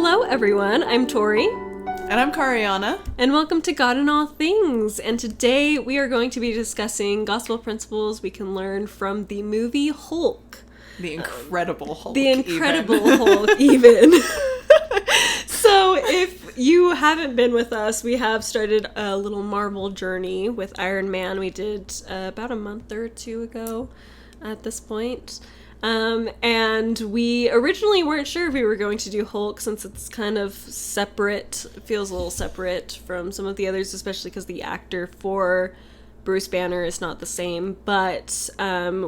Hello, everyone. I'm Tori. And I'm Kariana. And welcome to God in All Things. And today we are going to be discussing gospel principles we can learn from the movie Hulk. The Incredible Hulk. The Incredible Hulk, even. So if you haven't been with us, we have started a little Marvel journey with Iron Man. We did about a month or two ago at this point. And we originally weren't sure if we were going to do Hulk since it's kind of separate. It feels a little separate from some of the others, especially because the actor for Bruce Banner is not the same. But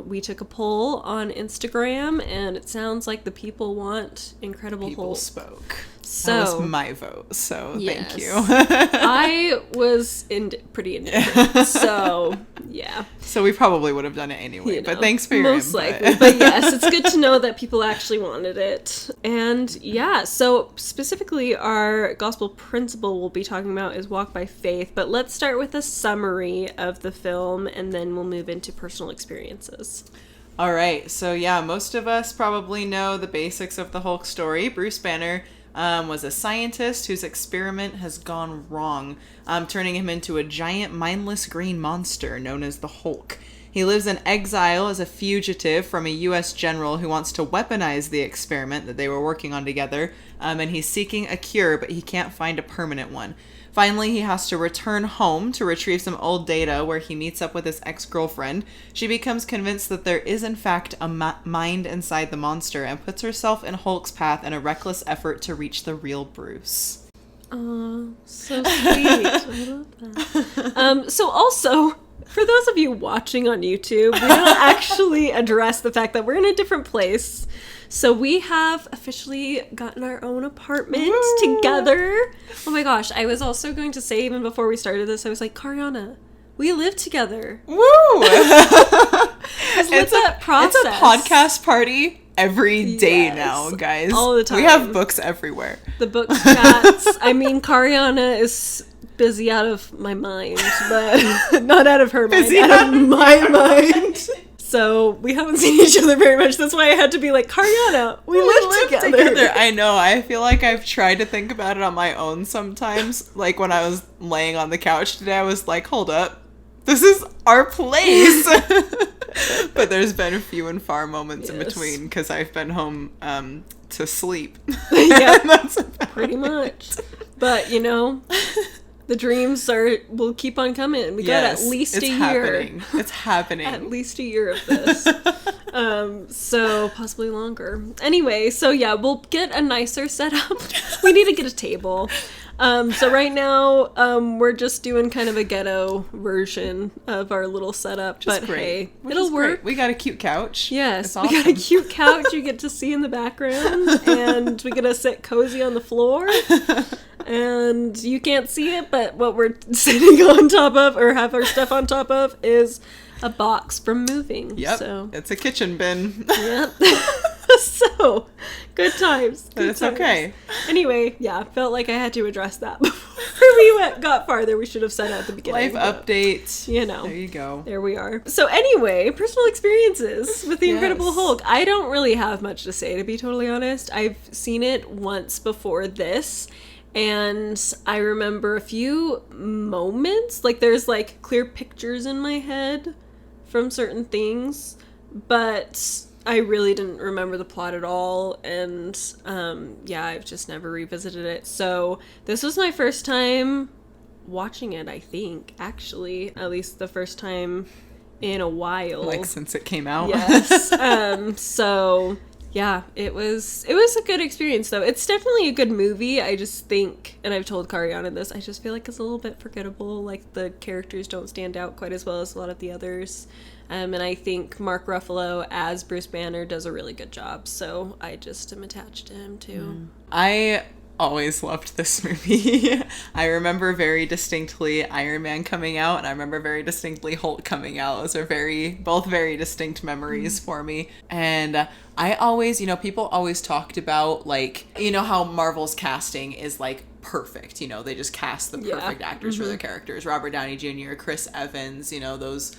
we took a poll on Instagram, and it sounds like the people want Incredible People Hulk. spoke. So, that was my vote, so yes. thank you. I was pretty indifferent, so yeah. So we probably would have done it anyway, but thanks for your most input. likely. But yes, it's good to know that people actually wanted it. And yeah, so specifically our gospel principle we'll be talking about is walk by faith, but let's start with a summary of the film and then we'll move into personal experiences. All right, so yeah, most of us probably know the basics of the Hulk story. Bruce Banner was a scientist whose experiment has gone wrong, turning him into a giant mindless green monster known as the Hulk. He lives in exile as a fugitive from a U.S. general who wants to weaponize the experiment that they were working on together, and he's seeking a cure, but he can't find a permanent one. Finally, he has to return home to retrieve some old data where he meets up with his ex-girlfriend. She becomes convinced that there is in fact a mind inside the monster and puts herself in Hulk's path in a reckless effort to reach the real Bruce. Aw, so sweet. I love that. So also, for those of you watching on YouTube, we don't actually address the fact that we're in a different place. So we have officially gotten our own apartment together. Oh my gosh, I was also going to say, even before we started this, I was like, Kariana, we live together. Woo! It's that process. It's a podcast party every day now, guys. All the time. We have books everywhere. The book chats. I mean, Kariana is busy out of my mind, but not out of her mind, out of my mind. So we haven't seen each other very much. That's why I had to be like, Kariana, we live together. I know. I feel like I've tried to think about it on my own sometimes. Like when I was laying on the couch today, I was like, hold up. This is our place. But there's been few and far moments in between because I've been home to sleep. Yeah, that's pretty much. But, you know, the dreams will keep on coming. We got at least a year. It's happening. At least a year of this. So possibly longer. Anyway, so yeah, we'll get a nicer setup. We need to get a table. So right now, we're just doing kind of a ghetto version of our little setup, but hey, it'll work. We got a cute couch. Yes, we got a cute couch you get to see in the background, and we get to sit cozy on the floor. And you can't see it, but what we're sitting on top of, or have our stuff on top of, is a box from moving. Yep, so it's a kitchen bin. Yep. So, good times. But it's okay. Anyway, yeah, felt like I had to address that before we got farther. We should have said at the beginning. Life update. You know. There you go. There we are. So anyway, personal experiences with the Incredible Hulk. I don't really have much to say, to be totally honest. I've seen it once before this. And I remember a few moments, like there's like clear pictures in my head from certain things, but I really didn't remember the plot at all. And yeah, I've just never revisited it. So this was my first time watching it, I think, actually, at least the first time in a while. Like since it came out? Yes. So yeah, it was a good experience, though. It's definitely a good movie. I just think, and I've told Kariana this, I just feel like it's a little bit forgettable. Like, the characters don't stand out quite as well as a lot of the others. And I think Mark Ruffalo as Bruce Banner does a really good job. So I just am attached to him, too. I always loved this movie. I remember very distinctly Iron Man coming out, and I remember very distinctly Hulk coming out. Those are both very distinct memories for me. And I always, people always talked about, like, how Marvel's casting is, like, perfect. They just cast the perfect actors for their characters. Robert Downey Jr., Chris Evans, those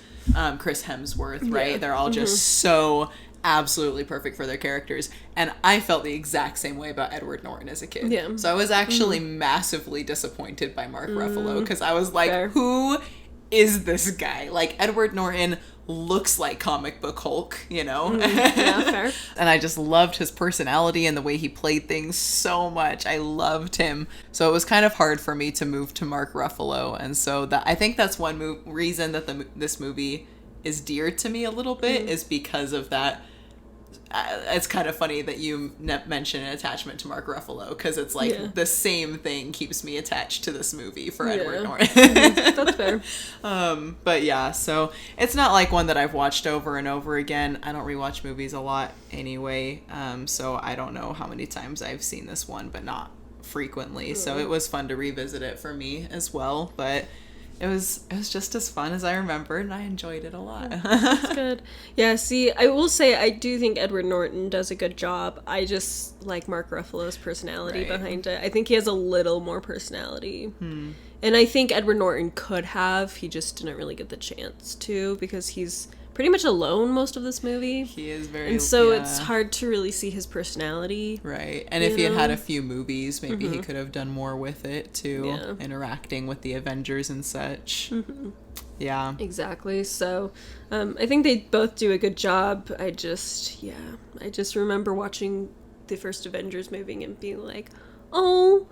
Chris Hemsworth, right? They're all just so absolutely perfect for their characters. And I felt the exact same way about Edward Norton as a kid. Yeah. So I was actually massively disappointed by Mark Ruffalo, because I was like, Fair. who is this guy? Like, Edward Norton looks like comic book Hulk, you know? Yeah, fair. And I just loved his personality and the way he played things so much. I loved him. So it was kind of hard for me to move to Mark Ruffalo. And so that, I think that's one reason that this movie is dear to me a little bit, is because of that. It's kind of funny that you mention an attachment to Mark Ruffalo, because it's like the same thing keeps me attached to this movie for Edward Norton. That's fair. But yeah, so it's not like one that I've watched over and over again. I don't rewatch movies a lot anyway, so I don't know how many times I've seen this one, but not frequently. So it was fun to revisit it for me as well, but it was just as fun as I remembered, and I enjoyed it a lot. That's good. Yeah, see, I will say I do think Edward Norton does a good job. I just like Mark Ruffalo's personality behind it. I think he has a little more personality. And I think Edward Norton could have. He just didn't really get the chance to, because he's pretty much alone most of this movie. He is very... And so it's hard to really see his personality. Right. And if he had had a few movies, maybe he could have done more with it, too. Interacting with the Avengers and such. Yeah. Exactly. So I think they both do a good job. I just remember watching the first Avengers movie and being like, oh,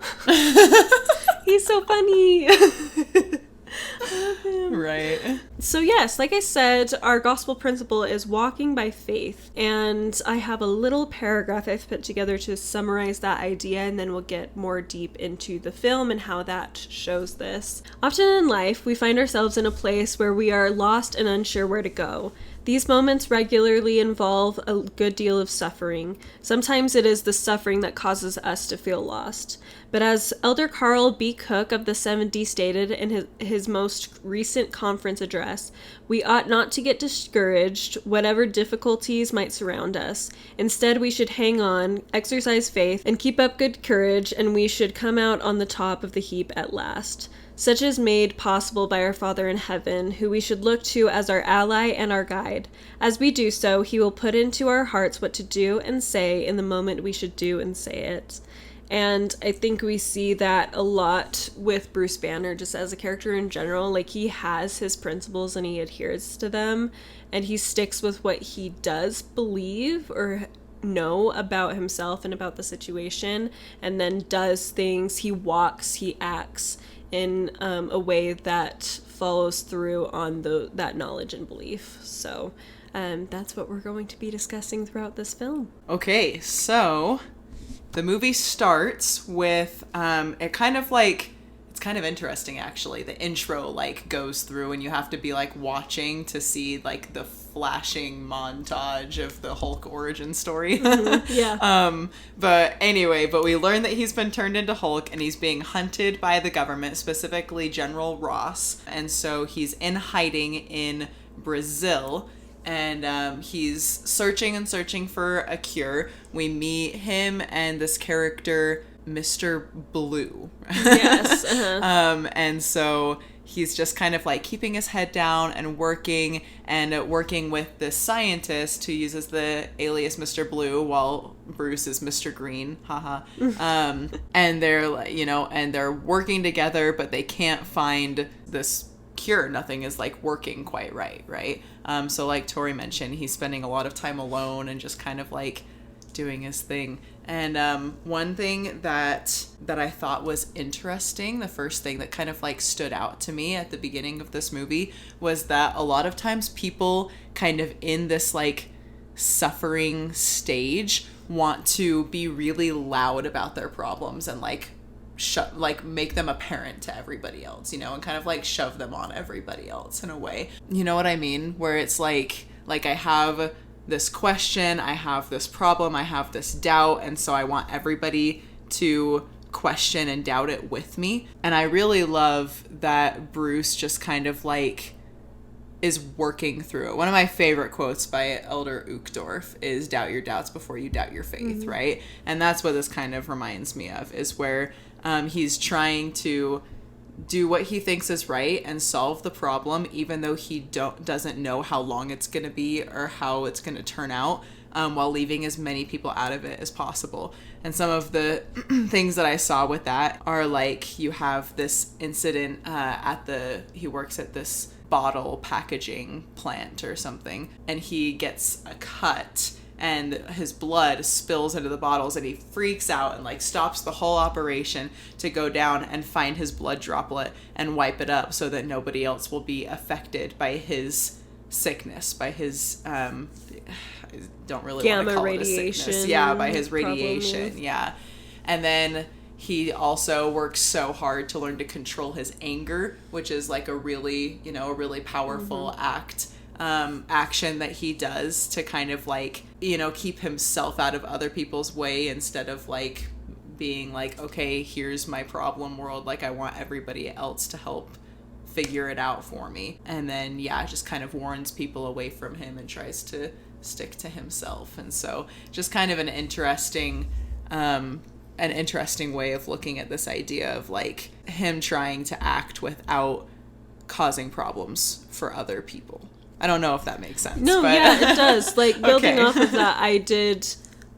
he's so funny. I love him. Right. So yes, like I said, our gospel principle is walking by faith, and I have a little paragraph I've put together to summarize that idea, and then we'll get more deep into the film and how that shows this. Often in life, we find ourselves in a place where we are lost and unsure where to go. These moments regularly involve a good deal of suffering. Sometimes it is the suffering that causes us to feel lost. But as Elder Carl B. Cook of the 70s stated in his most recent conference address, we ought not to get discouraged, whatever difficulties might surround us. Instead, we should hang on, exercise faith, and keep up good courage, and we should come out on the top of the heap at last. Such is made possible by our Father in heaven, who we should look to as our ally and our guide. As we do so, he will put into our hearts what to do and say in the moment we should do and say it. And I think we see that a lot with Bruce Banner, just as a character in general. Like, he has his principles and he adheres to them, and he sticks with what he does believe or know about himself and about the situation, and then does things, he walks, he acts in a way that follows through on that knowledge and belief. So that's what we're going to be discussing throughout this film. Okay, so the movie starts with it kind of like, it's kind of interesting actually. The intro like goes through and you have to be like watching to see like the flashing montage of the Hulk origin story. Yeah. But we learn that he's been turned into Hulk and he's being hunted by the government, specifically General Ross. And so he's in hiding in Brazil. And he's searching and searching for a cure. We meet him and this character, Mr. Blue. Yes. And so he's just kind of like keeping his head down and working with this scientist who uses the alias Mr. Blue while Bruce is Mr. Green. Haha. And they're like, and they're working together, but they can't find this cure. Nothing is like working quite right? So like Tori mentioned, he's spending a lot of time alone and just kind of like doing his thing. And one thing that I thought was interesting, the first thing that kind of like stood out to me at the beginning of this movie, was that a lot of times people kind of in this like suffering stage want to be really loud about their problems and like make them apparent to everybody else, and kind of like shove them on everybody else in a way. You know what I mean? Where it's like I have this question, I have this problem, I have this doubt, and so I want everybody to question and doubt it with me. And I really love that Bruce just kind of like is working through it. One of my favorite quotes by Elder Uchtdorf is doubt your doubts before you doubt your faith, right? And that's what this kind of reminds me of, is where he's trying to do what he thinks is right and solve the problem, even though he doesn't know how long it's going to be or how it's going to turn out. while leaving as many people out of it as possible. And some of the things that I saw with that are like, you have this incident he works at this bottle packaging plant or something, and he gets a cut and his blood spills into the bottles, and he freaks out and like stops the whole operation to go down and find his blood droplet and wipe it up so that nobody else will be affected by his sickness, by his I don't really want to call it a sickness. Yeah, by his radiation. Problem. Yeah. And then he also works so hard to learn to control his anger, which is like a really powerful action that he does to kind of like, keep himself out of other people's way, instead of like being like, okay, here's my problem world, like I want everybody else to help figure it out for me. And then just kind of warns people away from him and tries to stick to himself. And so just kind of an interesting way of looking at this idea of like him trying to act without causing problems for other people. I don't know if that makes sense. No, but... yeah, it does. Like, building off of that, I did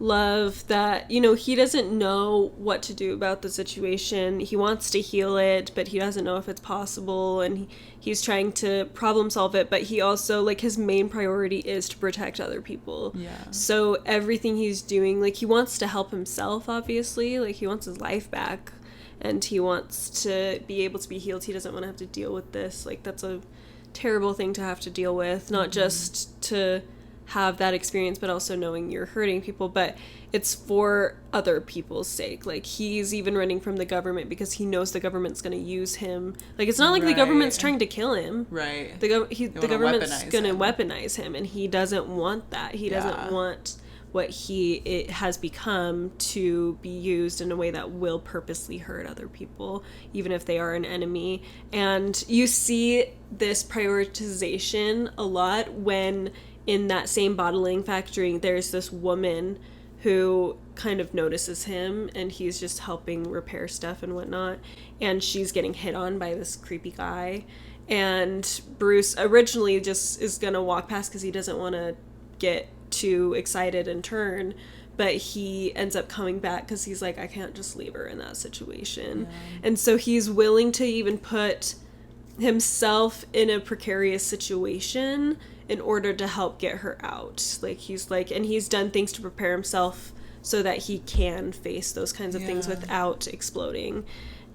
love that, he doesn't know what to do about the situation. He wants to heal it, but he doesn't know if it's possible, and he's trying to problem solve it, but he also, like, his main priority is to protect other people. Yeah. So everything he's doing, like, he wants to help himself, obviously. Like, he wants his life back, and he wants to be able to be healed. He doesn't want to have to deal with this. Like, that's a terrible thing to have to deal with, not just to have that experience, but also knowing you're hurting people, but it's for other people's sake. Like, he's even running from the government because he knows the government's going to use him. Like, it's not like the government's trying to kill him. Right. The government's going to weaponize him, and he doesn't want that. He doesn't want what it has become to be used in a way that will purposely hurt other people, even if they are an enemy. And you see this prioritization a lot when in that same bottling factory, there's this woman who kind of notices him, and he's just helping repair stuff and whatnot, and she's getting hit on by this creepy guy. And Bruce originally just is gonna walk past because he doesn't want to get too excited and turn, but he ends up coming back because he's like, I can't just leave her in that situation. And so he's willing to even put himself in a precarious situation in order to help get her out. Like, he's like, and he's done things to prepare himself so that he can face those kinds of things without exploding.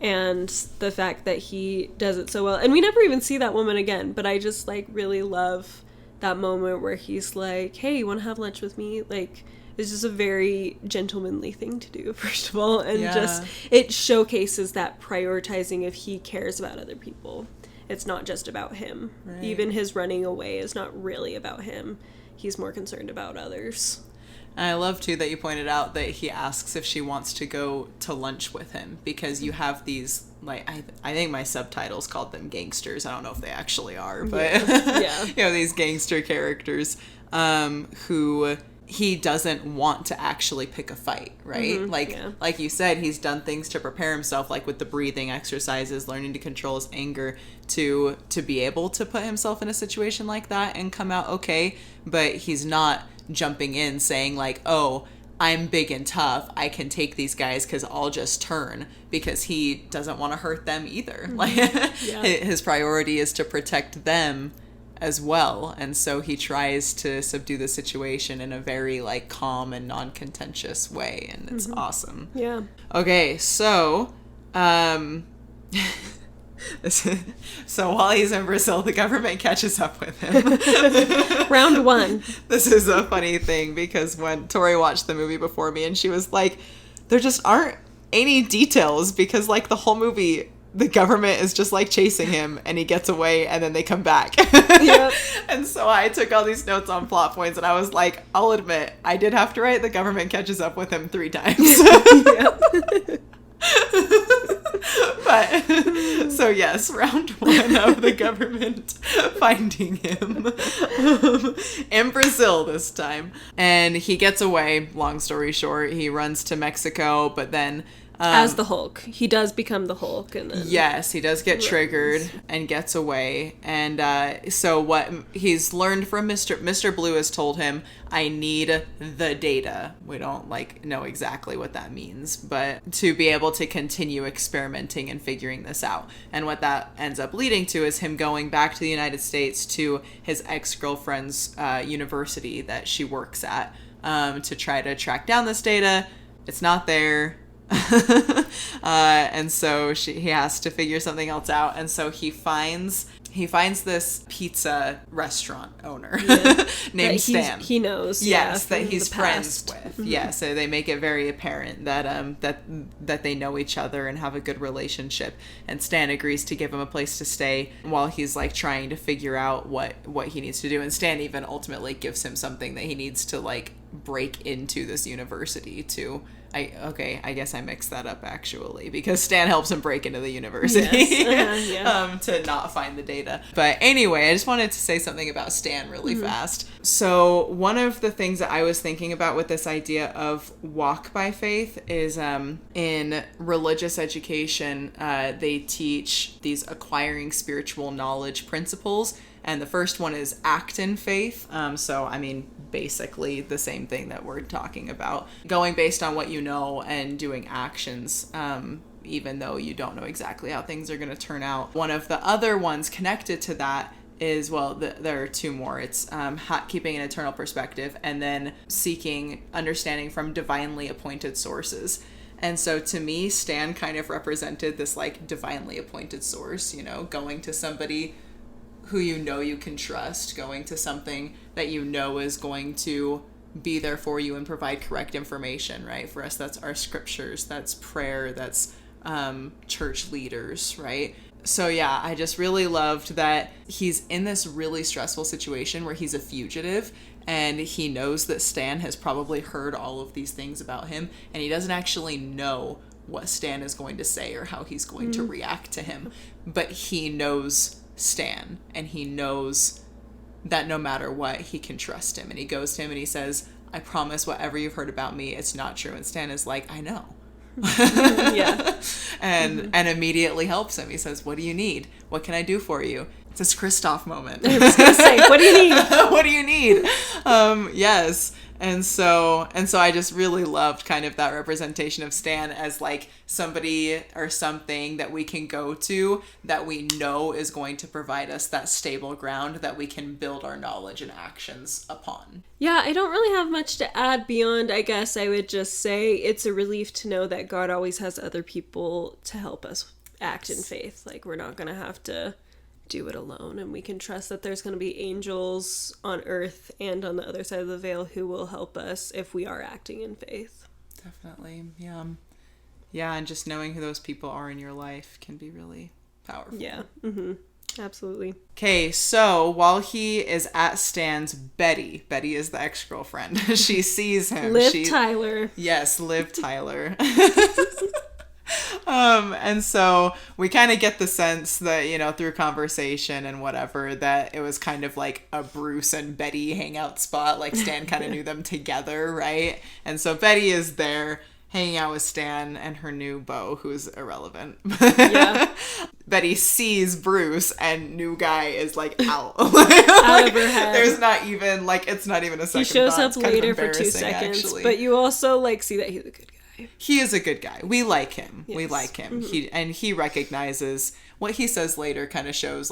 And the fact that he does it so well, and we never even see that woman again, but I just like really love that moment where he's like, hey, you want to have lunch with me? Like, it's just a very gentlemanly thing to do, first of all, and just it showcases that prioritizing if he cares about other people. It's not just about him. Right. Even his running away is not really about him. He's more concerned about others. And I love, too, that you pointed out that he asks if she wants to go to lunch with him, because you have these, like, I think my subtitles called them gangsters. I don't know if they actually are, but you know, these gangster characters who he doesn't want to actually pick a fight, right? Like you said, he's done things to prepare himself, like with the breathing exercises, learning to control his anger to be able to put himself in a situation like that and come out okay, but he's not jumping in saying like, oh, I'm big and tough, I can take these guys because I'll just turn, because he doesn't want to hurt them either. Like his priority is to protect them as well, and so he tries to subdue the situation in a very like calm and non-contentious way, and it's awesome. Okay, so so while he's in Brazil, the government catches up with him. Round one. This is a funny thing, because when Tori watched the movie before me, and she was like, there just aren't any details, because like the whole movie, the government is just like chasing him and he gets away and then they come back. And so I took all these notes on plot points, and I was like, I'll admit, I did have to write the government catches up with him 3 times. But so yes, round 1 of the government finding him in Brazil this time, and he gets away. Long story short, he runs to Mexico, but then As the Hulk. He does become the Hulk. And then yes, he does get triggered and gets away. And so what he's learned from Mr. Blue has told him, I need the data. We don't know exactly what that means, but to be able to continue experimenting and figuring this out. And what that ends up leading to is him going back to the United States to his ex-girlfriend's university that she works at, to try to track down this data. It's not there. And so he has to figure something else out. And so he finds this pizza restaurant owner named Stan. He knows. Yes, that he's friends with. Mm-hmm. Yeah, so they make it very apparent that that they know each other and have a good relationship. And Stan agrees to give him a place to stay while he's trying to figure out what he needs to do. And Stan even ultimately gives him something that he needs to break into this university to. I guess I mixed that up actually, because Stan helps him break into the university. Yes. To not find the data. But anyway, I just wanted to say something about Stan really fast. So one of the things that I was thinking about with this idea of walk by faith is in religious education, they teach these acquiring spiritual knowledge principles. And the first one is act in faith. So, I mean, basically the same thing that we're talking about. Going based on what you know and doing actions, even though you don't know exactly how things are going to turn out. One of the other ones connected to that is, there are two more. It's keeping an eternal perspective, and then seeking understanding from divinely appointed sources. And so to me, Stan kind of represented this divinely appointed source, going to somebody who you can trust, going to something that is going to be there for you and provide correct information, right? For us, that's our scriptures, that's prayer, that's church leaders, right? So yeah, I just really loved that he's in this really stressful situation where he's a fugitive, and he knows that Stan has probably heard all of these things about him, and he doesn't actually know what Stan is going to say or how he's going to react to him, but he knows Stan, and he knows that no matter what, he can trust him. And he goes to him and he says, I promise whatever you've heard about me, it's not true. And Stan is like, I know. Yeah. And immediately helps him. He says, what do you need? What can I do for you? It's this Kristoff moment. I was gonna say, what do you need? What do you need? Yes. And so I just really loved kind of that representation of Stan as somebody or something that we can go to, that we know is going to provide us that stable ground that we can build our knowledge and actions upon. Yeah, I don't really have much to add beyond, I guess I would just say it's a relief to know that God always has other people to help us act in faith. We're not going to have to do it alone, and we can trust that there's going to be angels on earth and on the other side of the veil who will help us if we are acting in faith. Definitely. Yeah, and just knowing who those people are in your life can be really powerful. Yeah. Absolutely. Okay, so while he is at Stan's, Betty is the ex-girlfriend. She sees him. Tyler. Yes, Liv Tyler. And so we kind of get the sense that, through conversation and whatever, that it was kind of like a Bruce and Betty hangout spot. Stan kind of knew them together, right? And so Betty is there hanging out with Stan and her new beau, who's irrelevant. Yeah. Betty sees Bruce, and new guy is out. Out of her head. There's not even, it's not even a second He shows thought. up later for 2 seconds, actually. but you also, see that he's a good guy. He is a good guy. We like him. Yes. We like him. He recognizes what he says later kind of shows,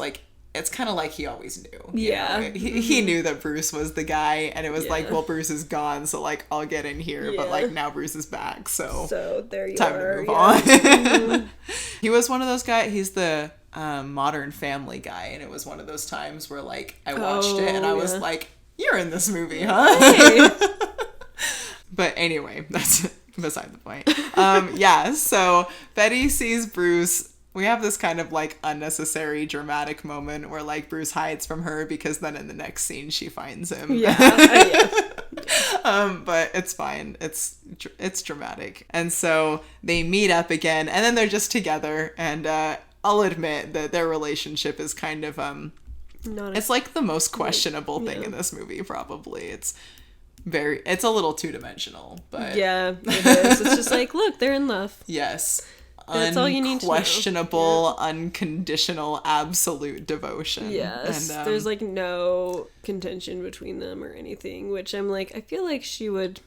it's kind of like he always knew. Yeah. He knew that Bruce was the guy, and it was well, Bruce is gone, so I'll get in here, but now Bruce is back, so there you time are. to move on. He was one of those guys. He's the Modern Family guy, and it was one of those times where I watched it and I was like, you're in this movie, huh? Hey. But anyway, that's beside the point. So Betty sees Bruce. We have this kind of unnecessary dramatic moment where Bruce hides from her, because then in the next scene she finds him. Yeah. But it's fine. It's dramatic. And so they meet up again, and then they're just together, and I'll admit that their relationship is kind of it's the most questionable thing in this movie, probably. It's a little two-dimensional, but Yeah, it is. It's just like, look, they're in love. yes. That's all you need to know. Unquestionable, unconditional, absolute devotion. Yes, And, there's like no contention between them or anything, which I'm like, I feel like she would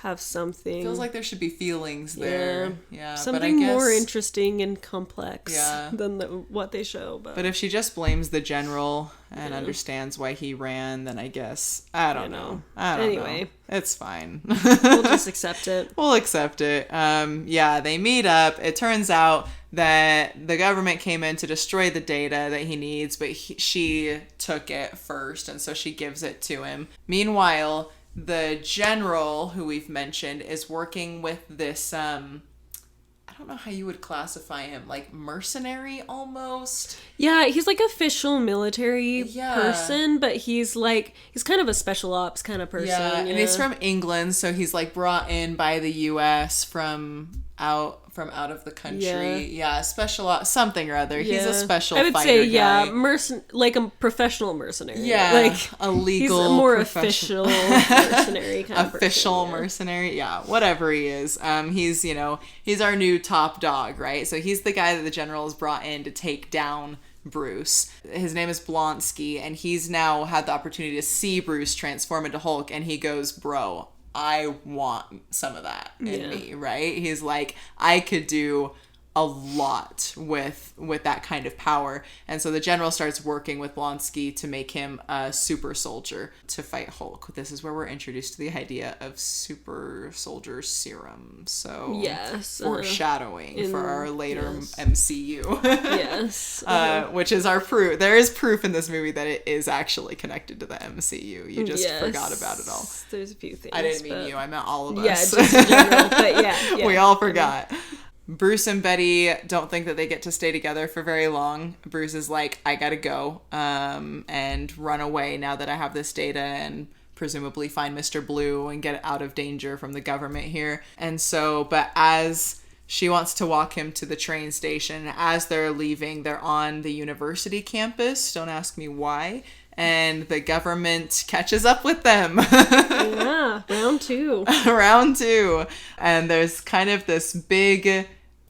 have something. Feels like there should be feelings there. Yeah, something but I guess, more interesting and complex Yeah. than what they show. But if she just blames the general and understands why he ran, then I guess I don't know. Anyway. It's fine. we'll just accept it. We'll accept it. Yeah, they meet up. It turns out that the government came in to destroy the data that he needs, but she took it first, and so she gives it to him. Meanwhile, the general, who we've mentioned, is working with this, I don't know how you would classify him, like mercenary almost? Yeah, he's like official military person, but he's kind of a special ops kind of person. Yeah, and he's from England, so he's like brought in by the US from out of the country. Yeah, special ops, something or other. He's a special fighter. I would say, guy. Like a professional mercenary. Yeah, like a legal, he's a more official mercenary kind of official person, mercenary. Yeah, whatever he is. He's our new top dog, right? So he's the guy that the general has brought in to take down Bruce. His name is Blonsky, and he's now had the opportunity to see Bruce transform into Hulk, and he goes, bro, I want some of that in me, right? He's like, I could do a lot with that kind of power. And so the general starts working with Blonsky to make him a super soldier to fight Hulk. This is where we're introduced to the idea of super soldier serum. So foreshadowing for our later MCU. Yes. Which is our proof. There is proof in this movie that it is actually connected to the MCU. You just forgot about it all. There's a few things. I didn't mean you. I meant all of us. Yeah, just in general. But yeah. We all forgot. Bruce and Betty don't think that they get to stay together for very long. Bruce is like, I gotta go and run away now that I have this data and presumably find Mr. Blue and get out of danger from the government here. And so, but as she wants to walk him to the train station, as they're leaving, they're on the university campus. Don't ask me why. And the government catches up with them. Yeah, round two. Round two. And there's kind of this big,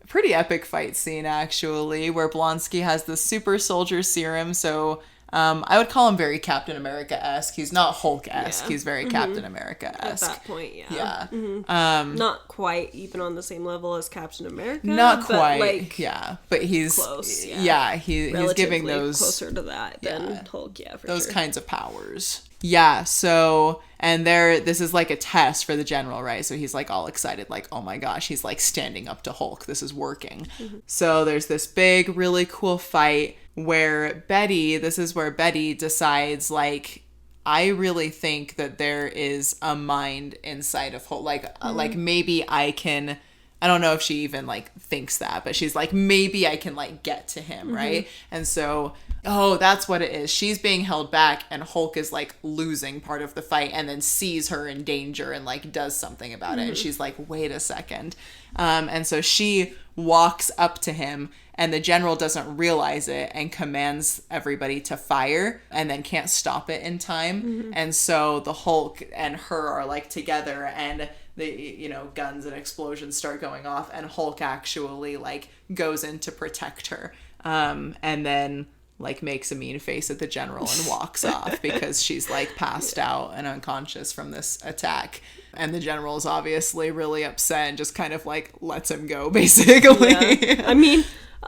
pretty epic fight scene, actually, where Blonsky has the super soldier serum. So I would call him very Captain America-esque. He's not Hulk-esque. Yeah. He's very Captain America-esque. At that point, yeah. Yeah. Mm-hmm. Not quite even on the same level as Captain America. Not quite. Like, yeah. But he's close. Yeah, he's giving those closer to that than Hulk. Yeah, for those sure. kinds of powers. Yeah. So, and this is like a test for the general, right? So he's like all excited, like, oh my gosh, he's like standing up to Hulk. This is working. Mm-hmm. So there's this big, really cool fight where Betty decides, like, I really think that there is a mind inside of Hulk. Like maybe I can, I don't know if she even like thinks that, but she's like, maybe I can like get to him, right? And so, that's what it is. She's being held back and Hulk is like losing part of the fight and then sees her in danger and like does something about it. And she's like, wait a second. And so she walks up to him and the general doesn't realize it and commands everybody to fire and then can't stop it in time. And so the Hulk and her are like together and the guns and explosions start going off and Hulk actually like goes in to protect her. And then like makes a mean face at the general and walks off because she's like passed out and unconscious from this attack. And the general is obviously really upset and just kind of like lets him go basically. Yeah. I mean,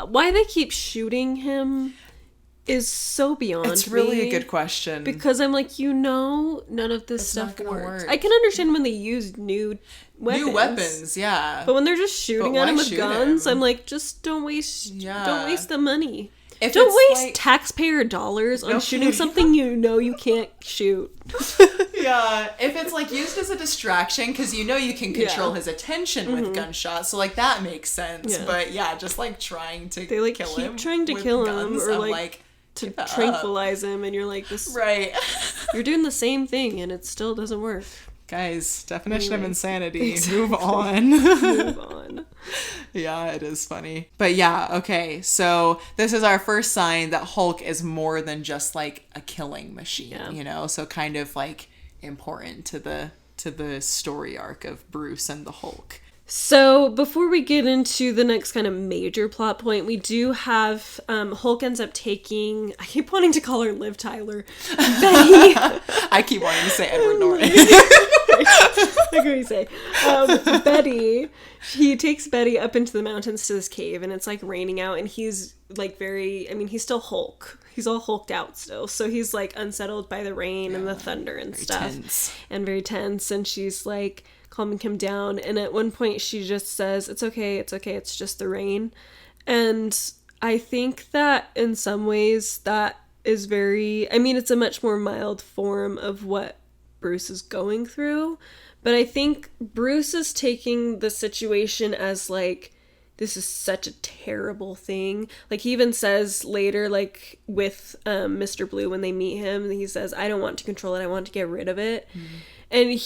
why they keep shooting him is so beyond me. It's really a good question. Because I'm like, none of this stuff works. I can understand when they use new weapons. New weapons, yeah. But when they're just shooting at him with guns, I'm like, just don't waste the money. Don't waste taxpayer dollars on shooting something you can't shoot. Yeah, if it's like used as a distraction because you can control his attention with gunshots, so like that makes sense. Yeah. But yeah, just like trying to kill him. They keep trying to kill him or like to tranquilize him, and you're like, this right. You're doing the same thing, and it still doesn't work. Guys, definition of insanity. Exactly. Move on. Move on. Yeah, it is funny. But yeah, okay. So this is our first sign that Hulk is more than just like a killing machine, So kind of like important to the story arc of Bruce and the Hulk. So before we get into the next kind of major plot point, we do have Hulk ends up taking, I keep wanting to call her Liv Tyler, Betty. I keep wanting to say Edward Norton. Like what you say. Betty, he takes Betty up into the mountains to this cave, and it's like raining out, and he's like he's still Hulk. He's all hulked out still. So he's like unsettled by the rain and the thunder and stuff. Tense. And very tense. And she's like calming him down. And at one point she just says, it's okay, it's just the rain. And I think that in some ways that is it's a much more mild form of what Bruce is going through. But I think Bruce is taking the situation as like, this is such a terrible thing. Like, he even says later, like, with Mr. Blue, when they meet him, he says, I don't want to control it, I want to get rid of it. And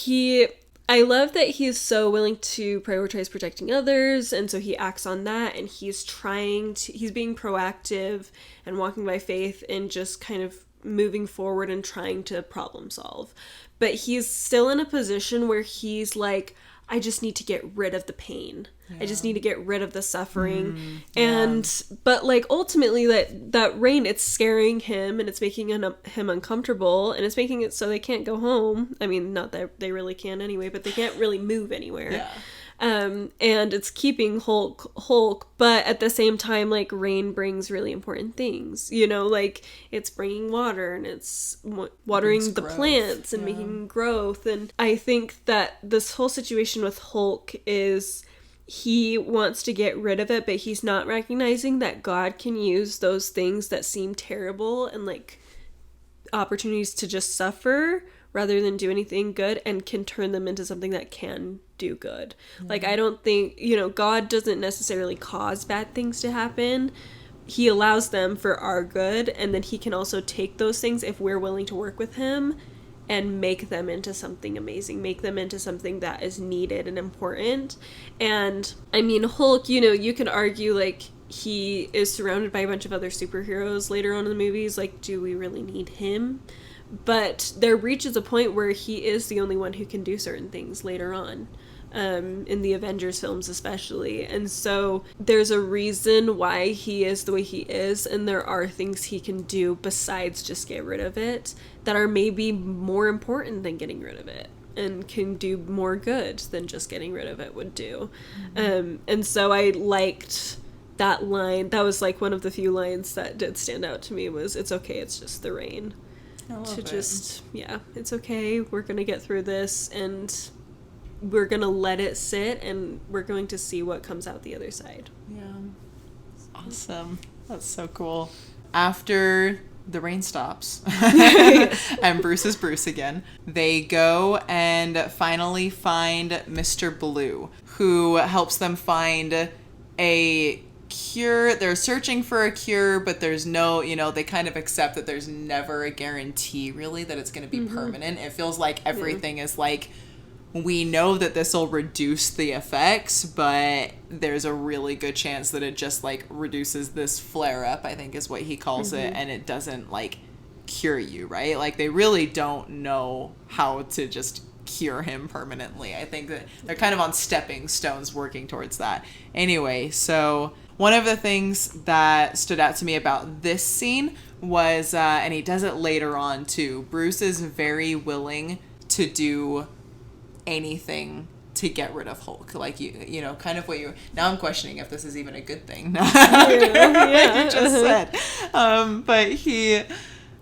I love that he's so willing to prioritize protecting others, and so he acts on that, and he's being proactive and walking by faith and just kind of moving forward and trying to problem solve. But he's still in a position where he's like, I just need to get rid of the pain. Yeah. I just need to get rid of the suffering. But like ultimately that rain, it's scaring him and it's making him uncomfortable, and it's making it so they can't go home. I mean, not that they really can anyway, but they can't really move anywhere. Yeah. And it's keeping Hulk, but at the same time, like, rain brings really important things, like it's bringing water and it's watering the plants and making growth. And I think that this whole situation with Hulk is he wants to get rid of it, but he's not recognizing that God can use those things that seem terrible and like opportunities to just suffer rather than do anything good, and can turn them into something that can do good. Mm-hmm. Like, I don't think, God doesn't necessarily cause bad things to happen. He allows them for our good, and then he can also take those things, if we're willing to work with him, and make them into something amazing, make them into something that is needed and important. And, I mean, Hulk, you can argue, like, he is surrounded by a bunch of other superheroes later on in the movies. Like, do we really need him? But there reaches a point where he is the only one who can do certain things later on, in the Avengers films especially. And so there's a reason why he is the way he is, and there are things he can do besides just get rid of it that are maybe more important than getting rid of it, and can do more good than just getting rid of it would do. Mm-hmm. And so I liked that line. That was like one of the few lines that did stand out to me, was, it's okay, it's just the rain. It's okay, we're gonna get through this, and we're gonna let it sit, and we're going to see what comes out the other side. Awesome. That's so cool. After the rain stops and Bruce is Bruce again, they go and finally find Mr. Blue, who helps them find a cure. They're searching for a cure, but there's no, they kind of accept that there's never a guarantee really that it's going to be permanent. It feels like everything is like, we know that this will reduce the effects, but there's a really good chance that it just like reduces this flare up, I think is what he calls it, and it doesn't like cure you, right? Like, they really don't know how to just cure him permanently. I think that they're kind of on stepping stones working towards that. Anyway, so one of the things that stood out to me about this scene was, and he does it later on too, Bruce is very willing to do anything to get id of Hulk. Like, you know, kind of what you... Now I'm questioning if this is even a good thing. Like you just said.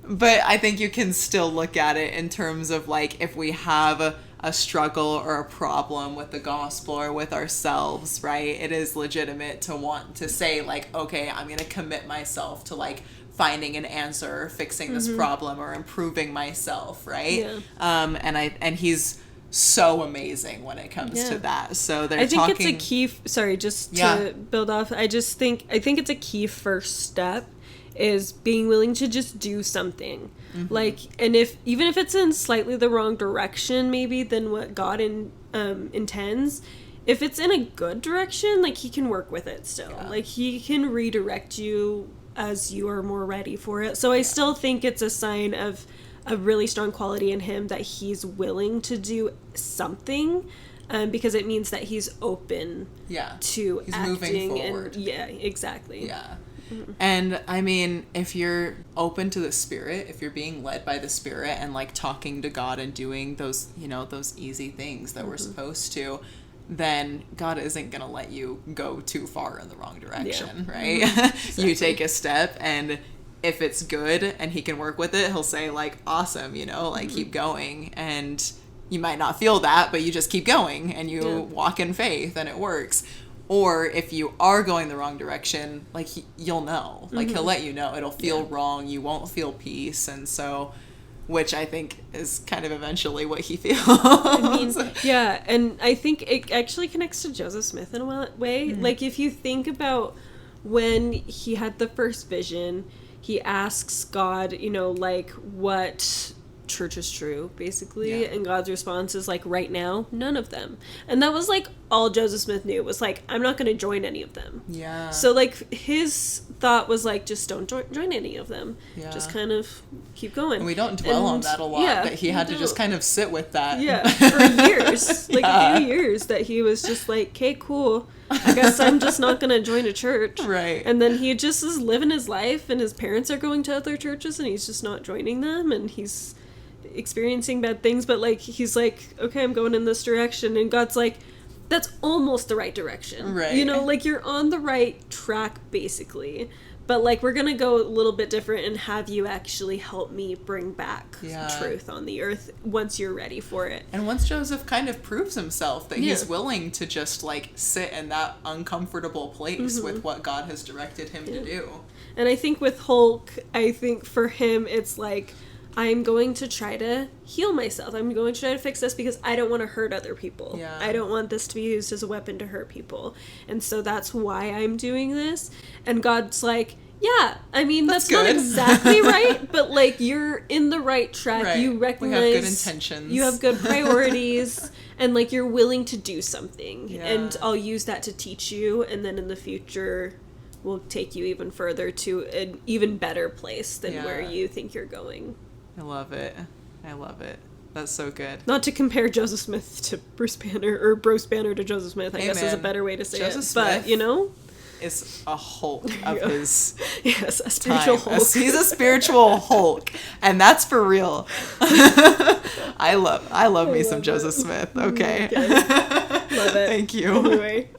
But I think you can still look at it in terms of, like, if we have a struggle or a problem with the gospel or with ourselves, right? It is legitimate to want to say, like, okay, I'm going to commit myself to, like, finding an answer or fixing this problem or improving myself, right? Yeah. And he's so amazing when it comes to that. So they're talking... I think it's a key... Sorry, just to build off. I think it's a key first step is being willing to just do something. Like, and even if it's in slightly the wrong direction maybe than what God intends, if it's in a good direction, like, he can work with it still. Like, he can redirect you as you are more ready for it. So I still think it's a sign of a really strong quality in him that he's willing to do something, because it means that he's open to he's acting moving forward. and exactly. Yeah. And I mean, if you're open to the Spirit, if you're being led by the Spirit and like talking to God and doing those, you know, those easy things that we're supposed to, then God isn't going to let you go too far in the wrong direction, right? Exactly. You take a step, and if it's good and he can work with it, he'll say like, awesome, you know, like keep going. And you might not feel that, but you just keep going and you walk in faith and it works. Or if you are going the wrong direction, like you'll know, like he'll let you know. It'll feel wrong. You won't feel peace. And so, which I think is kind of eventually what he feels. I mean, yeah. And I think it actually connects to Joseph Smith in a way. Like if you think about when he had the first vision, he asks God, you know, like what church is true, basically, and God's response is like, right now, none of them. And that was like all Joseph Smith knew, was like, I'm not going to join any of them. So like his thought was like, just don't join any of them. Just kind of keep going. And we don't dwell on that a lot, that he had to just kind of sit with that for years, like a few years, that he was just like, okay, cool, I guess I'm just not gonna join a church. And then he just is living his life, and his parents are going to other churches and he's just not joining them, and he's experiencing bad things, but like he's like, okay, I'm going in this direction, and God's like, that's almost the right direction, you know, like you're on the right track basically, but like we're gonna go a little bit different and have you actually help me bring back truth on the earth once you're ready for it. And once Joseph kind of proves himself that he's willing to just like sit in that uncomfortable place with what God has directed him to do. And I think with Hulk, I think for him it's like, I'm going to try to heal myself. I'm going to try to fix this because I don't want to hurt other people. I don't want this to be used as a weapon to hurt people. And so that's why I'm doing this. And God's like, yeah, I mean, that's not exactly right, but like you're in the right track. You recognize we have good intentions. You have good priorities, and like you're willing to do something. And I'll use that to teach you, and then in the future we'll take you even further to an even better place than where you think you're going. I love it. That's so good. Not to compare Joseph Smith to Bruce Banner, or Bruce Banner to Joseph Smith, I guess is a better way to say Joseph it. Smith but, you know? Is a Hulk of his a spiritual Hulk. He's a spiritual Hulk. And that's for real. I love me some Joseph Smith. Okay. Love it. Thank you. Anyway.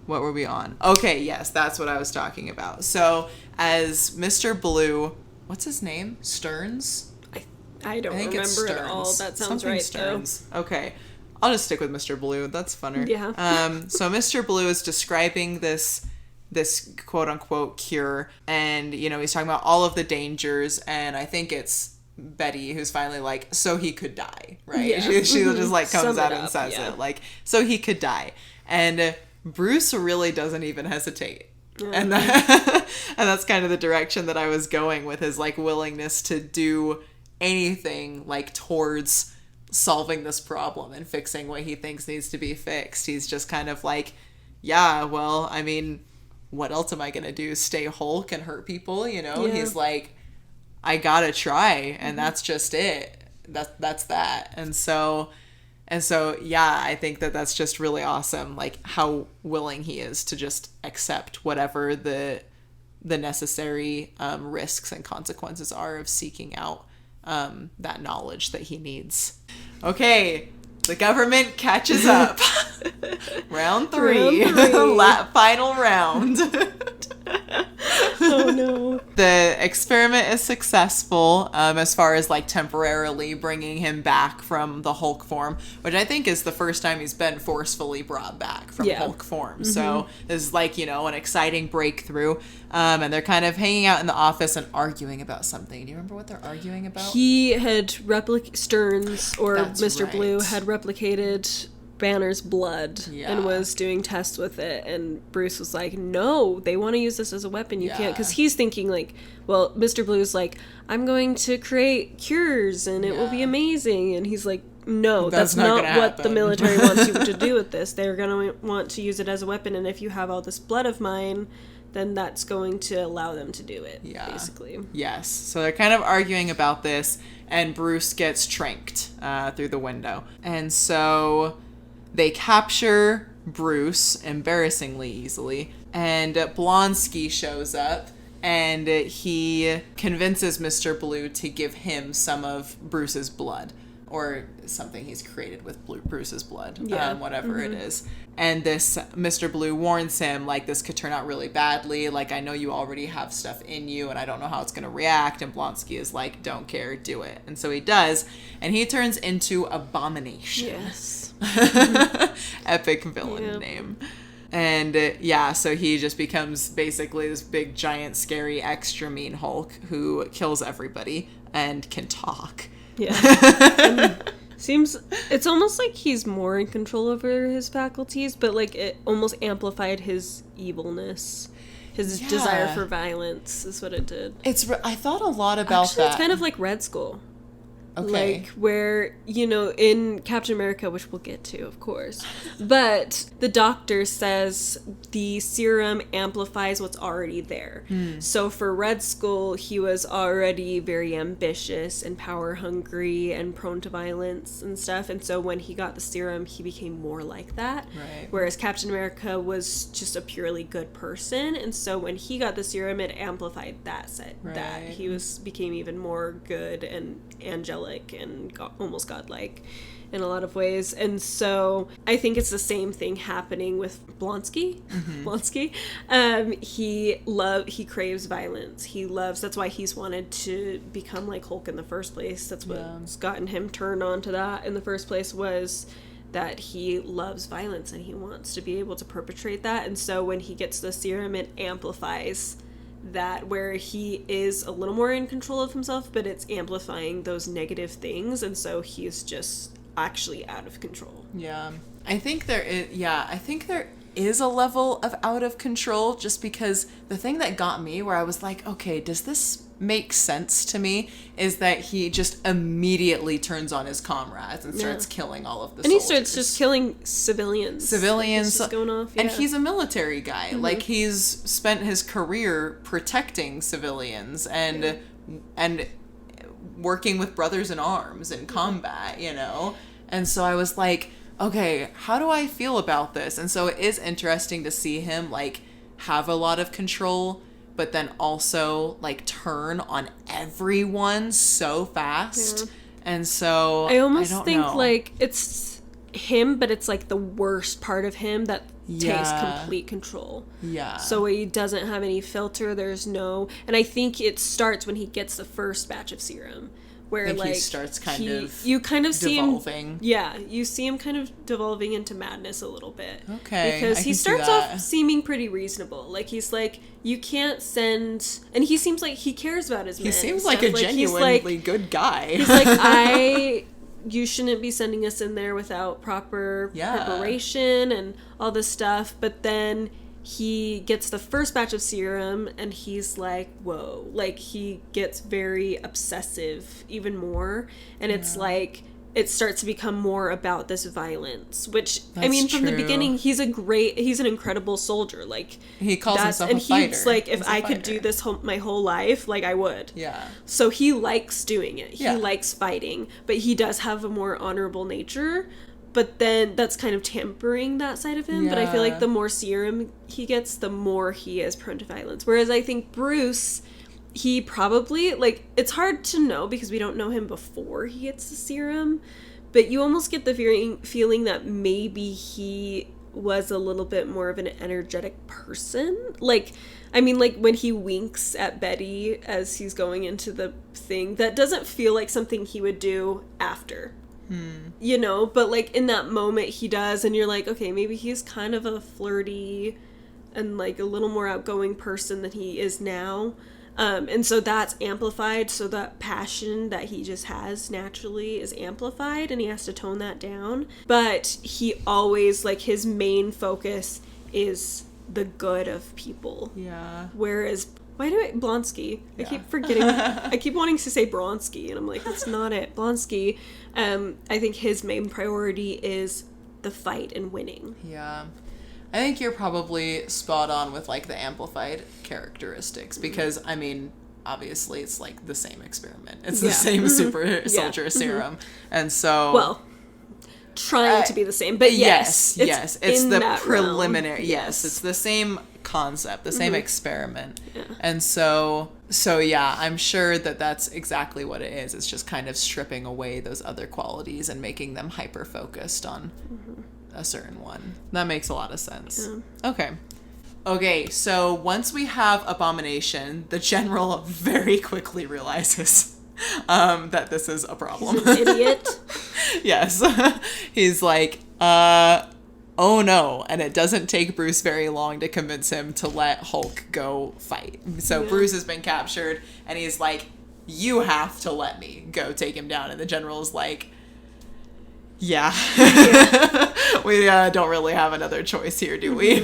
What were we on? Okay, yes, that's what I was talking about. So, as Mr. Blue, what's his name? Stearns? I don't remember at all. That sounds something right, Stearns. Though. Okay. I'll just stick with Mr. Blue. That's funner. Yeah. So Mr. Blue is describing this quote unquote cure, and you know, he's talking about all of the dangers, and I think it's Betty who's finally like, so he could die, right? She just like comes out and says it, like, so he could die. And Bruce really doesn't even hesitate. And that's kind of the direction that I was going with, his like willingness to do anything like towards solving this problem and fixing what he thinks needs to be fixed. He's just kind of like, yeah, well, I mean, what else am I gonna do? Stay Hulk and hurt people, you know? He's like, I gotta try, and that's just it. That's that. And so yeah, I think that's just really awesome, like how willing he is to just accept whatever the necessary risks and consequences are of seeking out that knowledge that he needs. Okay, the government catches up. Round three. Final round. Oh no. The experiment is successful as far as like temporarily bringing him back from the Hulk form, which I think is the first time he's been forcefully brought back from Hulk form. So this is like, you know, an exciting breakthrough. And they're kind of hanging out in the office and arguing about something. Do you remember what they're arguing about? He had Stearns, or That's Mr. right. Blue, had replicated Banner's blood and was doing tests with it, and Bruce was like, no, they want to use this as a weapon, you can't, because he's thinking like, well, Mr. Blue's like, I'm going to create cures and it will be amazing, and he's like, no, that's not what the military wants you to do with this. They're going to want to use it as a weapon, and if you have all this blood of mine, then that's going to allow them to do it, basically. Yes. So they're kind of arguing about this, and Bruce gets tranked through the window. And so they capture Bruce embarrassingly easily, and Blonsky shows up, and he convinces Mr. Blue to give him some of Bruce's blood, or something he's created with Bruce's blood, whatever it is. And this Mr. Blue warns him, like, this could turn out really badly. Like, I know you already have stuff in you, and I don't know how it's going to react. And Blonsky is like, don't care, do it. And so he does, and he turns into Abomination. Yes. Epic villain name. And so he just becomes basically this big, giant, scary, extra mean Hulk who kills everybody and can talk. Yeah. It's almost like he's more in control over his faculties, but like it almost amplified his evilness. His desire for violence is what it did. I thought a lot about that. It's kind of like Red Skull. Okay. Like, where, in Captain America, which we'll get to, of course, but the doctor says the serum amplifies what's already there. So for Red Skull, he was already very ambitious and power-hungry and prone to violence and stuff, and so when he got the serum, he became more like that. Right. Whereas Captain America was just a purely good person, and so when he got the serum, it amplified that he became even more good and angelic and almost godlike in a lot of ways. And so I think it's the same thing happening with Blonsky. Blonsky. He craves violence. That's why he's wanted to become like Hulk in the first place. That's what's gotten him turned on to that in the first place, was that he loves violence and he wants to be able to perpetrate that. And so when he gets the serum, it amplifies that, where he is a little more in control of himself, but it's amplifying those negative things, and so he's just actually out of control. I think there is a level of out of control, just because the thing that got me where I was like, okay, does this make sense to me, is that he just immediately turns on his comrades and starts killing all of the soldiers. And he starts just killing civilians. It's just going off, and he's a military guy. Like, he's spent his career protecting civilians and working with brothers in arms in combat, And so I was like, okay, how do I feel about this? And so it is interesting to see him, like, have a lot of control, but then also, like, turn on everyone so fast. And so I almost think like it's him, but it's like the worst part of him that takes complete control. So he doesn't have any filter. And I think it starts when he gets the first batch of serum, where like he starts you kind of see devolving. You see him kind of devolving into madness a little bit. Okay, because he starts off seeming pretty reasonable. Like, he's like, you can't send, and he seems like he cares about his men. He seems like a genuinely good guy. He's like, you shouldn't be sending us in there without proper preparation and all this stuff. But then he gets the first batch of serum and he's like, whoa. Like, he gets very obsessive even more. And it's like, it starts to become more about this violence, which, I mean, from the beginning, he's an incredible soldier. Like, he calls himself a fighter. And he's like, if I could do this my whole life, like, I would. So he likes doing it. He likes fighting, but he does have a more honorable nature. But then that's kind of tempering that side of him. But I feel like the more serum he gets, the more he is prone to violence. Whereas I think Bruce, he probably, like, it's hard to know because we don't know him before he gets the serum. But you almost get the feeling that maybe he was a little bit more of an energetic person. Like, I mean, like, when he winks at Betty as he's going into the thing, that doesn't feel like something he would do after. But like in that moment he does, and you're like, okay, maybe he's kind of a flirty and like a little more outgoing person than he is now. And so that's amplified, so that passion that he just has naturally is amplified, and he has to tone that down. But he always, like, his main focus is the good of people. Whereas, Blonsky? I keep forgetting. I keep wanting to say Bronsky, and I'm like, that's not it. Blonsky, I think his main priority is the fight and winning. I think you're probably spot on with, like, the amplified characteristics because, I mean, obviously it's, like, the same experiment. It's the same super soldier serum. And so... Well, trying to be the same, but yes. It's the preliminary. Realm. Yes, it's the same concept, the same experiment. Yeah. And so yeah, I'm sure that that's exactly what it is. It's just kind of stripping away those other qualities and making them hyper-focused on a certain one. That makes a lot of sense. Yeah. Okay, so once we have Abomination, the general very quickly realizes that this is a problem. He's an idiot. Yes. He's like, oh no. And it doesn't take Bruce very long to convince him to let Hulk go fight. So Bruce has been captured and he's like, you have to let me go take him down. And the general's like, yeah. We don't really have another choice here, do we?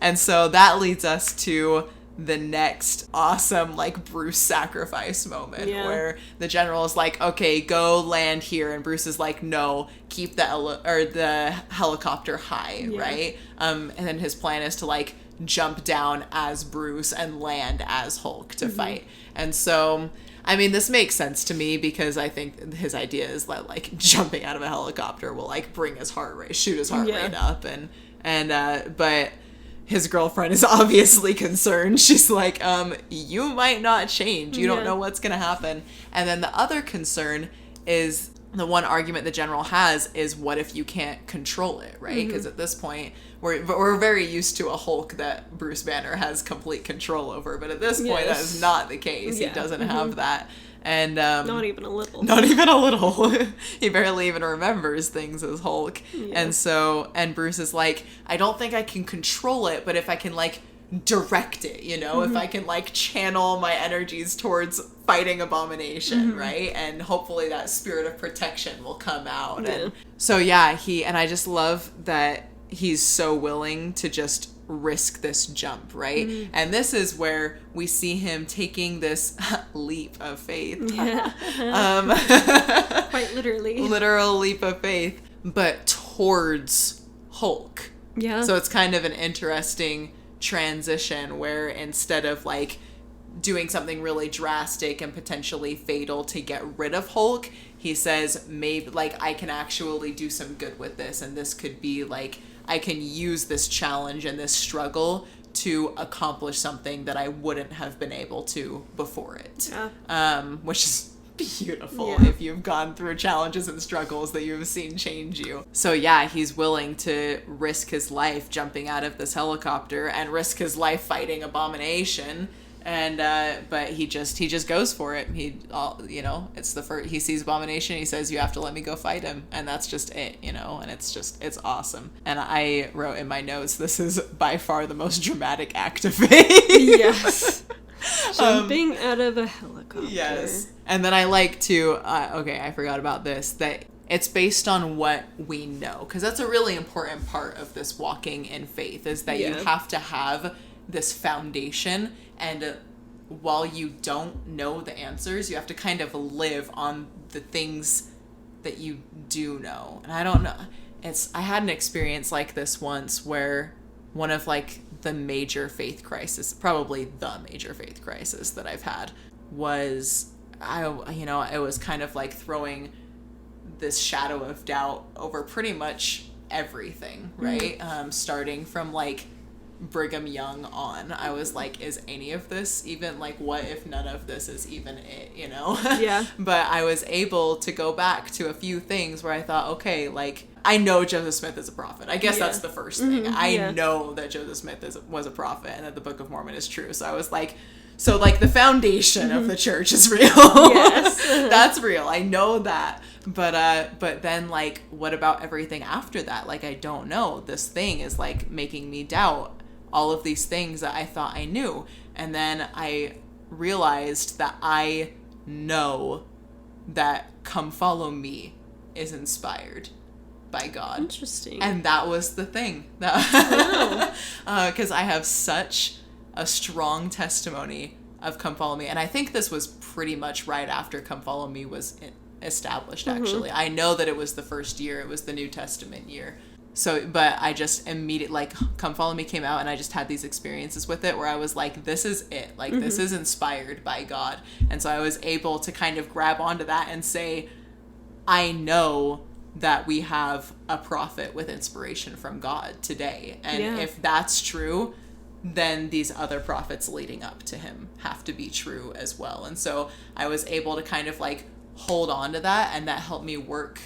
And so that leads us to the next awesome, like, Bruce sacrifice moment where the general is like, okay, go land here. And Bruce is like, no, keep the helicopter high, right? And then his plan is to, like, jump down as Bruce and land as Hulk to fight. And so, I mean, this makes sense to me because I think his idea is that, like, jumping out of a helicopter will, like, bring his heart rate, shoot his heart rate up. But his girlfriend is obviously concerned. She's like, you might not change. You don't know what's going to happen. And then the other concern is the one argument the general has is what if you can't control it, right? Because at this point, we're very used to a Hulk that Bruce Banner has complete control over. But at this point, that is not the case. He doesn't have that. And not even a little. Not even a little. He barely even remembers things as Hulk. Yeah. And Bruce is like, I don't think I can control it, but if I can, like, direct it, you know, if I can, like, channel my energies towards fighting Abomination, right? And hopefully that spirit of protection will come out. And so and I just love that he's so willing to just risk this jump, right? And this is where we see him taking this leap of faith. Quite literally. Literal leap of faith, but towards Hulk. Yeah. So it's kind of an interesting transition where instead of, like, doing something really drastic and potentially fatal to get rid of Hulk, he says, maybe, like, I can actually do some good with this, and this could be, like, I can use this challenge and this struggle to accomplish something that I wouldn't have been able to before it. Which is beautiful if you've gone through challenges and struggles that you've seen change you. So he's willing to risk his life jumping out of this helicopter and risk his life fighting Abomination. And but he just goes for it. It's the first he sees Abomination. He says, "You have to let me go fight him," and that's just it, And it's awesome. And I wrote in my notes, this is by far the most dramatic act of faith. Yes, jumping out of a helicopter. Yes, and then I like to. I forgot about this. That it's based on what we know, because that's a really important part of this walking in faith. Is that you have to have this foundation. And while you don't know the answers, you have to kind of live on the things that you do know. And I don't know. I had an experience like this once where one of, like, the major faith crisis, probably the major faith crisis that I've had was, it was kind of like throwing this shadow of doubt over pretty much everything, right? Starting from, like, Brigham Young on, I was like, is any of this even, like, what if none of this is even it, Yeah. But I was able to go back to a few things where I thought, okay, like, I know Joseph Smith is a prophet. I guess that's the first thing. I know that Joseph Smith was a prophet and that the Book of Mormon is true. So I was like, the foundation of the church is real. Yes. That's real. I know that. But then, like, what about everything after that? Like, I don't know. This thing is, like, making me doubt all of these things that I thought I knew. And then I realized that I know that Come Follow Me is inspired by God. Interesting. And that was the thing. Because I have such a strong testimony of Come Follow Me. And I think this was pretty much right after Come Follow Me was established, actually. I know that it was the first year. It was the New Testament year. So, but I just immediately, like, Come Follow Me came out, and I just had these experiences with it where I was like, this is it. Like, this is inspired by God. And so I was able to kind of grab onto that and say, I know that we have a prophet with inspiration from God today. And if that's true, then these other prophets leading up to him have to be true as well. And so I was able to kind of, like, hold on to that, and that helped me work.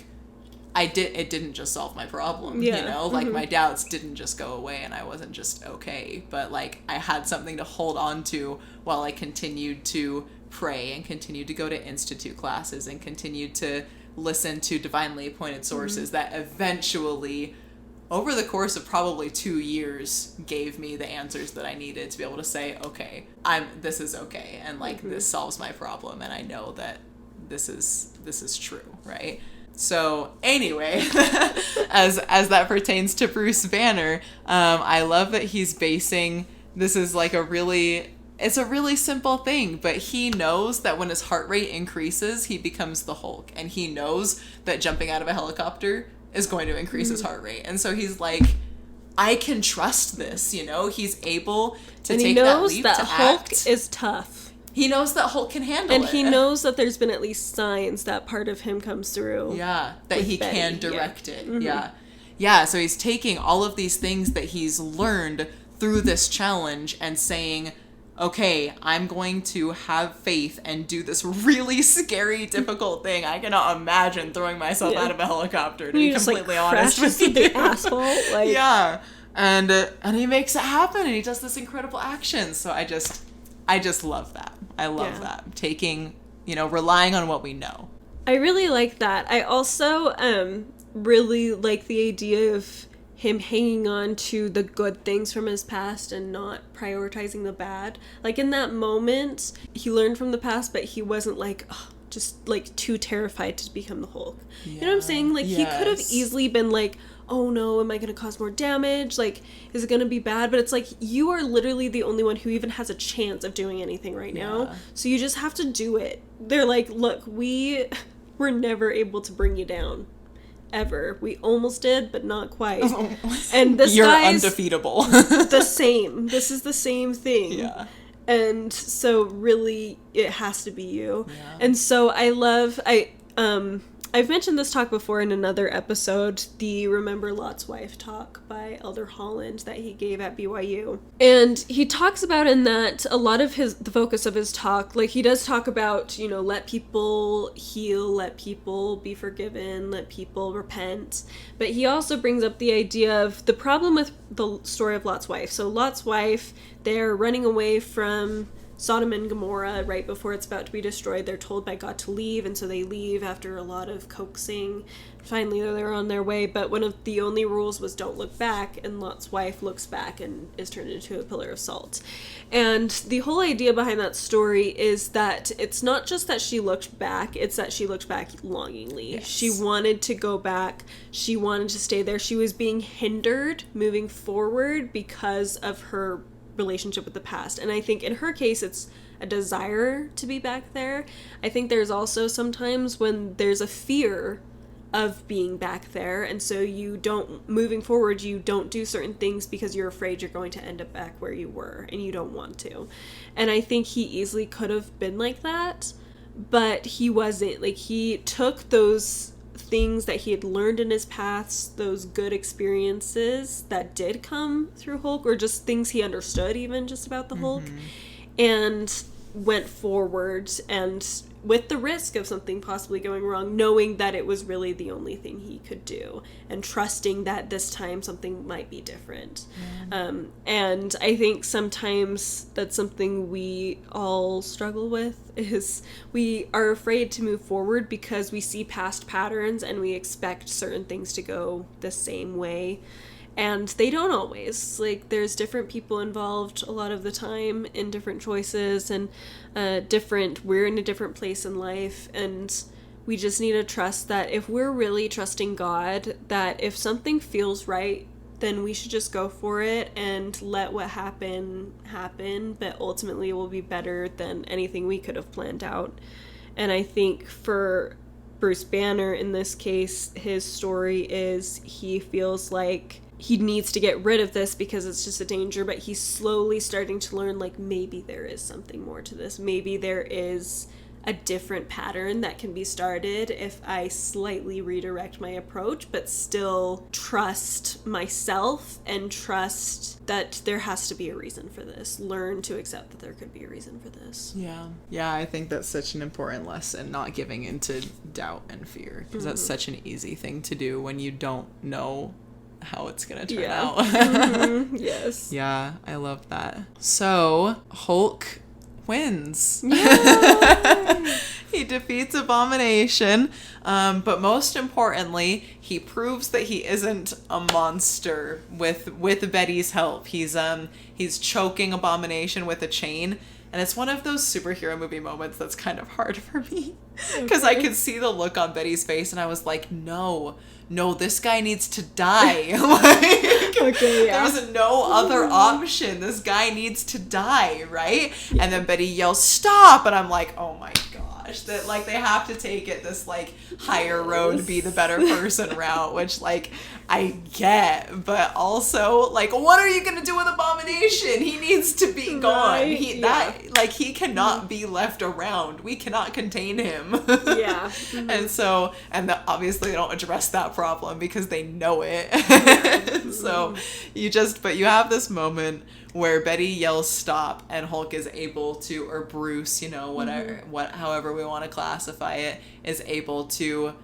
It didn't just solve my problem, you know, like my doubts didn't just go away and I wasn't just okay, but like I had something to hold on to while I continued to pray and continued to go to institute classes and continued to listen to divinely appointed sources that eventually, over the course of probably 2 years, gave me the answers that I needed to be able to say, okay, this is okay, and like this solves my problem, and I know that this is true, right? So anyway, as that pertains to Bruce Banner, I love that he's basing, this is like it's a really simple thing, but he knows that when his heart rate increases, he becomes the Hulk, and he knows that jumping out of a helicopter is going to increase his heart rate. And so he's like, I can trust this, you know? He's able to take that leap to act. And he knows that Hulk is tough. He knows that Hulk can handle it. And he knows that there's been at least signs that part of him comes through. Yeah, that he Betty. Can direct it. Yeah, so he's taking all of these things that he's learned through this challenge and saying, okay, I'm going to have faith and do this really scary, difficult thing. I cannot imagine throwing myself out of a helicopter, to be completely honest with you. The asphalt, like... Yeah, and he makes it happen, and he does this incredible action. So I just love that. I love that. Taking, relying on what we know. I really like that. I also really like the idea of him hanging on to the good things from his past and not prioritizing the bad. Like, in that moment, he learned from the past, but he wasn't like, just like too terrified to become the Hulk. Yeah. You know what I'm saying? Like, he could have easily been like, oh no, am I going to cause more damage? Like, is it going to be bad? But it's like, you are literally the only one who even has a chance of doing anything right now. So you just have to do it. They're like, look, we were never able to bring you down. Ever. We almost did, but not quite. And this You're guy's undefeatable. the same. This is the same thing. Yeah. And so really it has to be you. Yeah. And so I've mentioned this talk before in another episode, the Remember Lot's Wife talk by Elder Holland that he gave at BYU. And he talks about in that a lot of the focus of his talk, like he does talk about, let people heal, let people be forgiven, let people repent. But he also brings up the idea of the problem with the story of Lot's wife. So Lot's wife, they're running away from Sodom and Gomorrah right before it's about to be destroyed. They're told by God to leave, and so they leave after a lot of coaxing. Finally, they're on their way, but one of the only rules was don't look back, and Lot's wife looks back and is turned into a pillar of salt. And the whole idea behind that story is that it's not just that she looked back, it's that she looked back longingly. Yes. She wanted to go back. She wanted to stay there. She was being hindered moving forward because of her relationship with the past. And I think in her case it's a desire to be back there. I think there's also sometimes when there's a fear of being back there, and so moving forward you don't do certain things because you're afraid you're going to end up back where you were and you don't want to. And I think he easily could have been like that, but he wasn't. Like, he took those things that he had learned in his past, those good experiences that did come through Hulk, or just things he understood even just about the Hulk, and went forward, and with the risk of something possibly going wrong, knowing that it was really the only thing he could do, and trusting that this time something might be different. And I think sometimes that's something we all struggle with, is we are afraid to move forward because we see past patterns and we expect certain things to go the same way. And they don't always. Like, there's different people involved a lot of the time in different choices, and we're in a different place in life, and we just need to trust that if we're really trusting God, that if something feels right, then we should just go for it and let what happen, but ultimately it will be better than anything we could have planned out. And I think for Bruce Banner, in this case, his story is he feels like he needs to get rid of this because it's just a danger, but he's slowly starting to learn, like, maybe there is something more to this. Maybe there is a different pattern that can be started if I slightly redirect my approach, but still trust myself and trust that there has to be a reason for this. Learn to accept that there could be a reason for this. Yeah. Yeah, I think that's such an important lesson, not giving into doubt and fear, because that's such an easy thing to do when you don't know how it's gonna turn out. Yes. Yeah, I love that. So, Hulk wins. He defeats Abomination, but most importantly, he proves that he isn't a monster with Betty's help. He's choking Abomination with a chain, and it's one of those superhero movie moments that's kind of hard for me because I could see the look on Betty's face, and I was like, no, this guy needs to die. There's no other option. This guy needs to die, right? And then Betty yells, "Stop!" And I'm like, oh my gosh, that like they have to take it this like higher road, be the better person route, which like I get, but also like, what are you gonna do with Abomination? He needs to be gone. He cannot be left around. We cannot contain him. Yeah. And obviously they don't address that problem because they know it. So you have this moment where Betty yells stop and Hulk is able to, or Bruce, however we want to classify it, is able to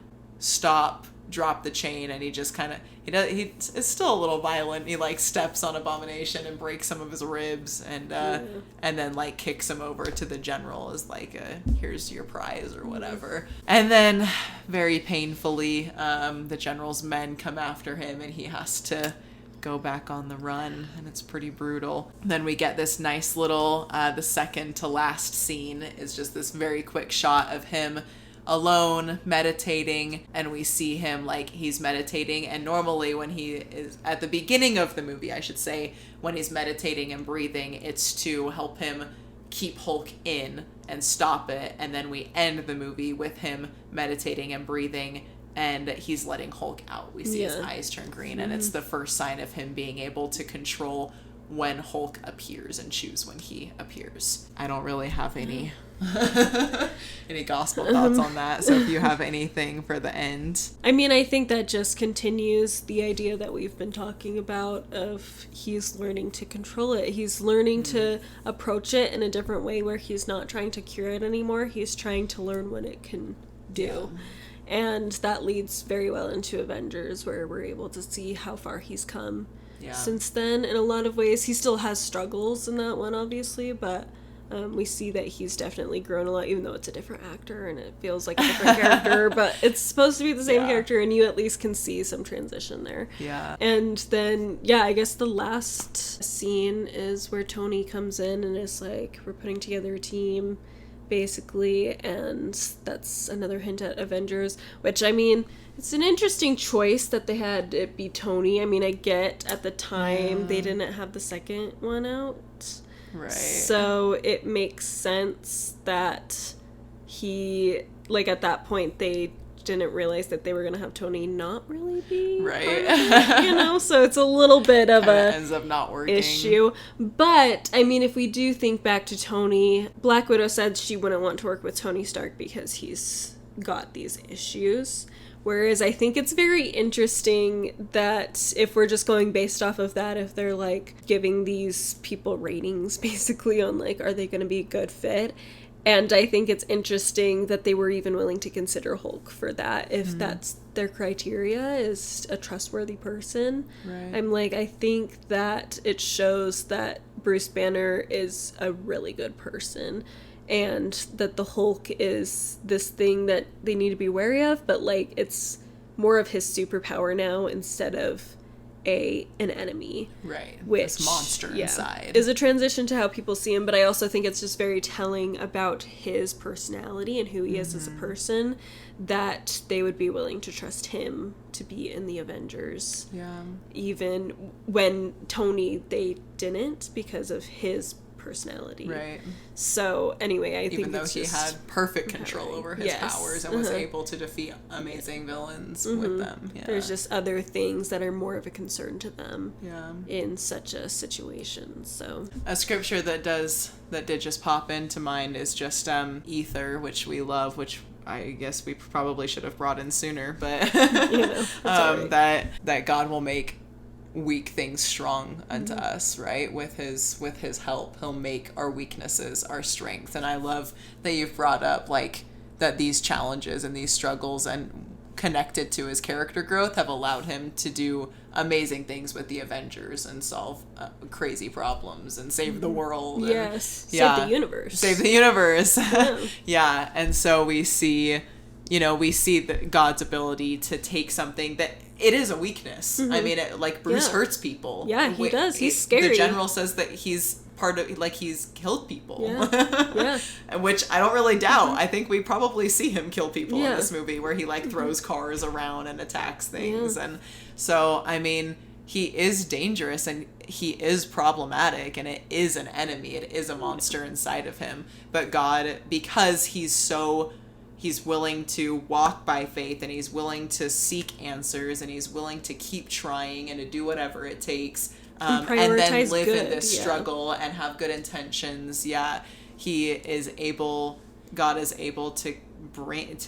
stop, drop the chain, and he just kind of, he's still a little violent. He like steps on Abomination and breaks some of his ribs, and then like kicks him over to the general as like here's your prize or whatever. And then very painfully, the general's men come after him and he has to go back on the run, and it's pretty brutal. Then we get this nice little the second to last scene is just this very quick shot of him alone meditating, and we see him like he's meditating, and normally when he is at the beginning of the movie, I should say, when he's meditating and breathing, it's to help him keep Hulk in and stop it, and then we end the movie with him meditating and breathing and he's letting Hulk out. We see his eyes turn green, and it's the first sign of him being able to control when Hulk appears and choose when he appears. I don't really have any gospel thoughts on that, so if you have anything for the end. I mean, I think that just continues the idea that we've been talking about of he's learning to control it. He's learning to approach it in a different way where he's not trying to cure it anymore. He's trying to learn what it can do. And that leads very well into Avengers, where we're able to see how far he's come since then. In a lot of ways, he still has struggles in that one, obviously, but we see that he's definitely grown a lot, even though it's a different actor and it feels like a different character, but it's supposed to be the same character, and you at least can see some transition there. Yeah. And then, I guess the last scene is where Tony comes in and is like, we're putting together a team, basically, and that's another hint at Avengers, which, I mean, it's an interesting choice that they had it be Tony. I mean, I get at the time they didn't have the second one out. Right. So it makes sense that he, like, at that point, they didn't realize that they were going to have Tony not really be right. So it's a little bit of a ends up not working issue. But I mean, if we do think back to Tony, Black Widow said she wouldn't want to work with Tony Stark because he's got these issues. Whereas I think it's very interesting that if we're just going based off of that, if they're like giving these people ratings basically on like, are they going to be a good fit? And I think it's interesting that they were even willing to consider Hulk for that, if that's their criteria, is a trustworthy person. Right. I'm like, I think that it shows that Bruce Banner is a really good person, and that the Hulk is this thing that they need to be wary of, but like it's more of his superpower now instead of an enemy. Right. Which, this monster inside. Is a transition to how people see him, but I also think it's just very telling about his personality and who he is as a person, that they would be willing to trust him to be in the Avengers. Yeah. Even when Tony, they didn't, because of his personality. Right. So anyway, I think even though it's he just had perfect control over his Yes. powers and was able to defeat amazing villains with them. Yeah. there's just other things that are more of a concern to them Yeah. in such a situation. So A scripture that did just pop into mind is just ether, which we love, which I guess we probably should have brought in sooner, but that's all right. that God will make weak things strong unto us, right? With his help, he'll make our weaknesses our strength. And I love that you've brought up like that these challenges and these struggles and connected to his character growth have allowed him to do amazing things with the Avengers and solve crazy problems and save the world. Yes. Save the universe. Save the universe. Yeah. Yeah. And so we see God's ability to take something that it is a weakness. I mean, like Bruce hurts people. Yeah, he does. He's scary. The general says that he's part of, like, he's killed people. Yeah. Which I don't really doubt. I think we probably see him kill people in Yeah. this movie where he like throws cars around and attacks things. And so, I mean, he is dangerous and he is problematic and it is an enemy. It is a monster inside of him. But God, because he's willing to walk by faith and he's willing to seek answers and he's willing to keep trying and to do whatever it takes and then live in this struggle and have good intentions. Yeah, God is able to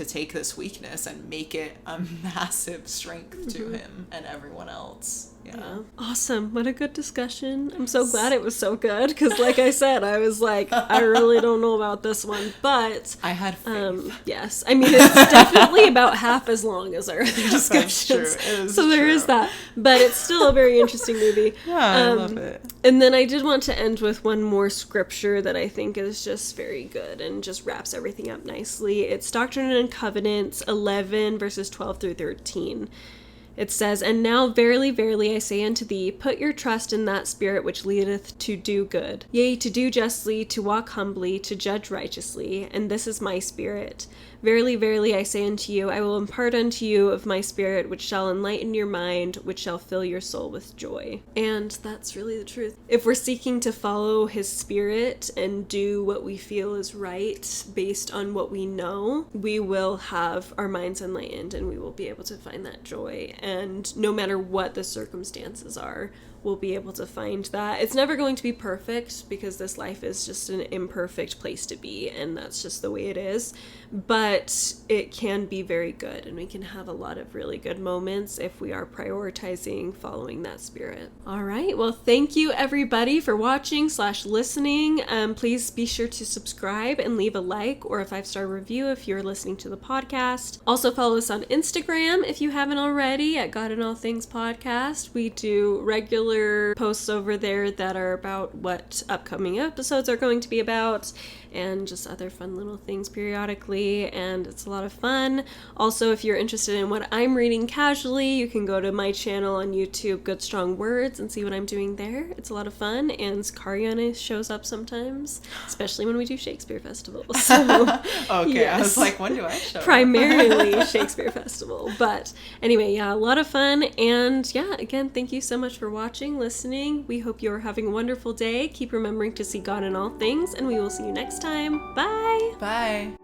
take this weakness and make it a massive strength to him and everyone else. Yeah. Awesome. What a good discussion. I'm so glad it was so good because like I said, I was like, I really don't know about this one, but I had faith. yes. I mean, it's definitely about half as long as our other discussions. That's true. So there is that, but it's still a very interesting movie. Yeah, I love it. And then I did want to end with one more scripture that I think is just very good and just wraps everything up nicely. It's Doctrine and Covenants 11 verses 12 through 13. It says, "And now verily, verily, I say unto thee, put your trust in that Spirit which leadeth to do good, yea, to do justly, to walk humbly, to judge righteously, and this is my spirit. Verily, verily, I say unto you, I will impart unto you of my Spirit, which shall enlighten your mind, which shall fill your soul with joy." And that's really the truth. If we're seeking to follow his Spirit and do what we feel is right based on what we know, we will have our minds enlightened and we will be able to find that joy. And no matter what the circumstances are, we'll be able to find that. It's never going to be perfect because this life is just an imperfect place to be, and that's just the way it is. But it can be very good, and we can have a lot of really good moments if we are prioritizing following that Spirit. All right, well, thank you everybody for watching/listening. Please be sure to subscribe and leave a like or a 5-star review if you're listening to the podcast. Also follow us on Instagram if you haven't already at God and All Things Podcast. We do regular posts over there that are about what upcoming episodes are going to be about and just other fun little things periodically, and it's a lot of fun. Also, if you're interested in what I'm reading casually, you can go to my channel on YouTube, Good Strong Words, and see what I'm doing there. It's a lot of fun, and Karyana shows up sometimes, especially when we do Shakespeare Festival. So, okay, yes. I was like, when do I show up? Primarily Shakespeare Festival. But anyway, yeah, a lot of fun, and yeah, again, thank you so much for watching, listening. We hope you're having a wonderful day. Keep remembering to see God in all things, and we will see you next time. Bye! Bye!